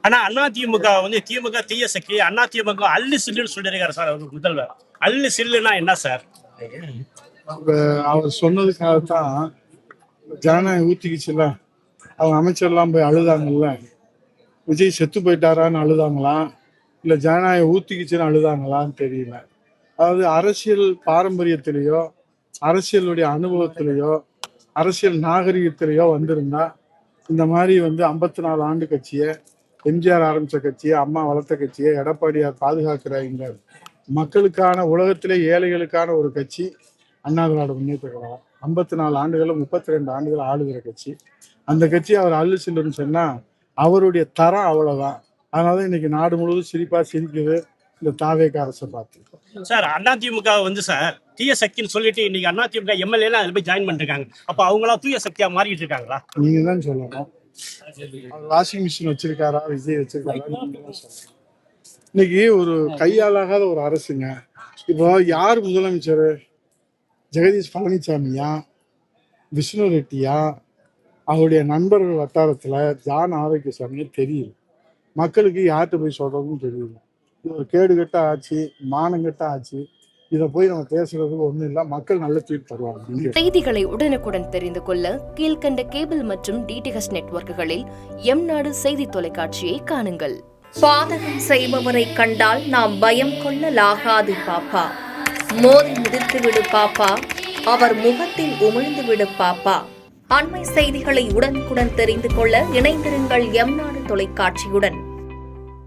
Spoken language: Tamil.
ஆனா அதிமுக வந்து திமுக தீய சக்தி, அதிமுக அள்ளு சில்லுன்னு சொல்லியிருக்காரு சார் அவர் முதல்வர். அள்ளு சில்லுன்னா என்ன சார்? அவர் சொன்னதுக்காகத்தான் ஜனநாயகம் ஊத்திக்கிச்சுல, அவங்க அமைச்சர்லாம் போய் அழுதாங்கல்ல. விஜய் செத்து போயிட்டாரான்னு அழுதாங்களா, இல்ல ஜனநாயகம் ஊத்திக்கிச்சுன்னு அழுதாங்களான்னு தெரியல. அதாவது அரசியல் பாரம்பரியத்திலேயோ அரசியலுடைய அனுபவத்திலேயோ அரசியல் நாகரிகத்திலேயோ வந்திருந்தா இந்த மாதிரி 54 ஆண்டு கட்சியை, எம்ஜிஆர் ஆரம்பிச்ச கட்சியை, அம்மா வளர்த்த கட்சியை, எடப்பாடியார் பாதுகாக்கிற இந்த மக்களுக்கான, உலகத்திலே ஏழைகளுக்கான ஒரு கட்சி அண்ணா திராவிட முன்னேற்ற கழகம். 54 ஆண்டுகளும் 32 ஆண்டுகள் ஆளுகிற கட்சி. அந்த கட்சி அவர் அள்ளு சில்லுன்னு சொன்னா அவருடைய தரம் அவ்வளவுதான். அதனாலதான் இன்னைக்கு நாடு முழுவதும் சிரிப்பா சிரிக்குது இந்த தாவேக அரசை பார்த்து. சார் அதிமுக வந்து சார் தீய சக்தின்னு சொல்லிட்டு இன்னைக்கு அதிமுக எம்எல்ஏ அதில் போய் ஜாயின் பண்ணிருக்காங்க. அப்ப அவங்களா தூய சக்தியா மாறிட்டு இருக்காங்களா? நீங்க தான் சொல்லணும். வாஷிங் மிஷின் வச்சிருக்காரா, விஜய் வச்சிருக்காரா, நீங்க தான் சொல்லணும். இன்னைக்கு ஒரு கையாளாகாத ஒரு அரசுங்க. இப்போ யார் முதலமைச்சர்? ஜெகதீஷ் பழனிசாமியா, விஷ்ணு ரெட்டியா, அவருடைய நண்பர்கள் வட்டாரத்துல ஜான் ஆரோக்கியசாமியே தெரியல. மக்களுக்கு யார்கிட்ட போய் சொல்றதுன்னு தெரியல. இது ஒரு கேடுகட்ட ஆட்சி, மானங்கட்ட ஆட்சி. இதை போய் நம்ம பேசுறதுக்கு ஒண்ணும் இல்லை. மக்கள் நல்ல தீர்ப்பு தருவாங்க. செய்திகளை உடனுக்குடன் தெரிந்து கொள்ள கீழ்கண்ட கேபிள் மற்றும் டிடிஹெச் நெட்வொர்க்குகளில் எம்நாடு செய்தி தொலைக்காட்சியை காணுங்கள். பாதகம் செய்பவரை கண்டால் நாம் பயம் கொள்ளலாகாது பாப்பா. மோதி மிதித்து விடு பாப்பா, அவர் முகத்தில் உமிழ்ந்து விடு பாப்பா. அண்மை செய்திகளை உடனுக்குடன் தெரிந்து கொள்ள இணைந்திருங்கள் எம்நாடு தொலைக்காட்சியுடன்.